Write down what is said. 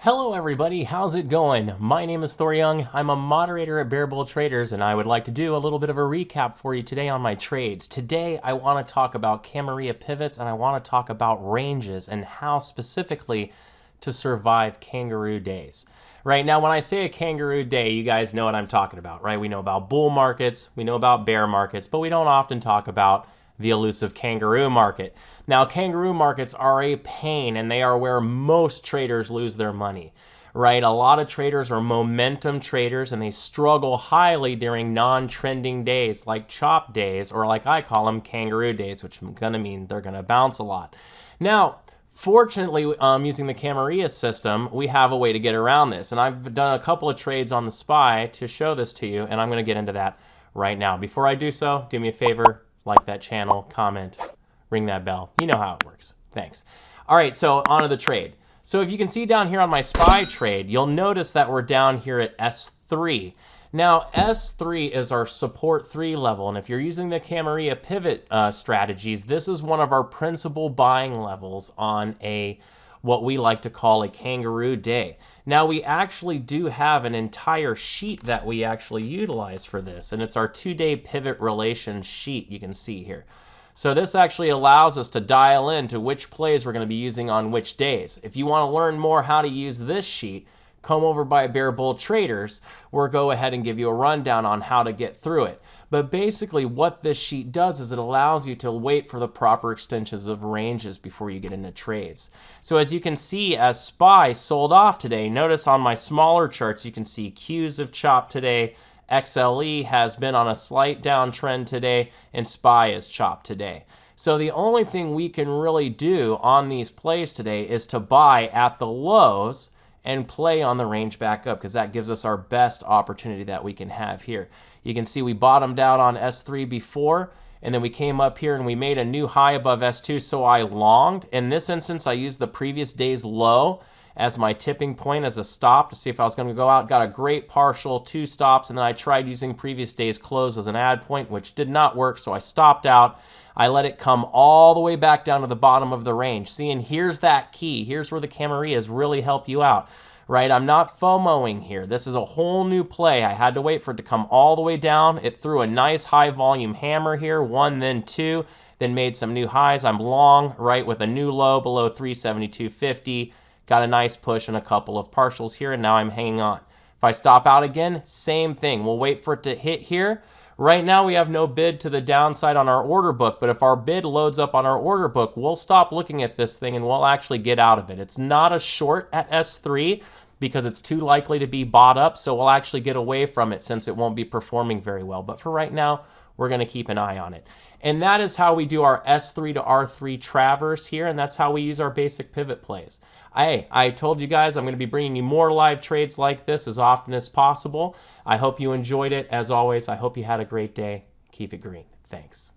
Hello everybody, how's it going? My name is Thor Young. I'm a moderator at Bear Bull Traders, and I would like to do a little bit of a recap for you today on my trades. Today I want to talk about Kangaroo pivots, and I want to talk about ranges and how specifically to survive Kangaroo days. Right now, when I say a Kangaroo day, you guys know what I'm talking about, right? We know about bull markets, we know about bear markets, but we don't often talk about the elusive Kangaroo market. Now, Kangaroo markets are a pain, and they are where most traders lose their money, right? A lot of traders are momentum traders, and they struggle highly during non-trending days like chop days, or like I call them, Kangaroo days, which is going to mean they're going to bounce a lot. Now, fortunately, using the Camarilla system, we have a way to get around this, and I've done a couple of trades on the SPY to show this to you, and I'm going to get into that right now. Before I do so, do me a favor, like that channel, comment, ring that bell. You know how it works. Thanks. All right, so on to the trade. So if you can see down here on my SPY trade, you'll notice that we're down here at S3. Now, S3 is our support 3 level, and if you're using the Camarilla pivot strategies, this is one of our principal buying levels on what we like to call a Kangaroo day. Now, we actually do have an entire sheet that we actually utilize for this, and it's our 2-day pivot relation sheet you can see here. So this actually allows us to dial into which plays we're going to be using on which days. If you want to learn more how to use this sheet, come over by Bear Bull Traders. We'll go ahead and give you a rundown on how to get through it. But basically what this sheet does is it allows you to wait for the proper extensions of ranges before you get into trades. So as you can see, as SPY sold off today, notice on my smaller charts, you can see Qs have chopped today, XLE has been on a slight downtrend today, and SPY is chopped today. So the only thing we can really do on these plays today is to buy at the lows and play on the range back up, because that gives us our best opportunity that we can have here. You can see we bottomed out on S3 before, and then we came up here and we made a new high above S2, so I longed. In this instance, I used the previous day's low as my tipping point as a stop to see if I was going to go out. Got a great partial, 2 stops, and then I tried using previous day's close as an add point, which did not work, so I stopped out. I let it come all the way back down to the bottom of the range. See, and here's that key. Here's where the Camarillas really help you out, right? I'm not FOMOing here. This is a whole new play. I had to wait for it to come all the way down. It threw a nice high volume hammer here, 1, then 2, then made some new highs. I'm long, right, with a new low below 372.50. Got a nice push and a couple of partials here, and now I'm hanging on. If I stop out again, same thing. We'll wait for it to hit here. Right now, we have no bid to the downside on our order book, but if our bid loads up on our order book, we'll stop looking at this thing and we'll actually get out of it. It's not a short at S3 because it's too likely to be bought up, so we'll actually get away from it since it won't be performing very well. But for right now, we're going to keep an eye on it. And that is how we do our S3 to R3 traverse here, and that's how we use our basic pivot plays. I told you guys I'm going to be bringing you more live trades like this as often as possible. I hope you enjoyed it. As always, I hope you had a great day. Keep it green. Thanks.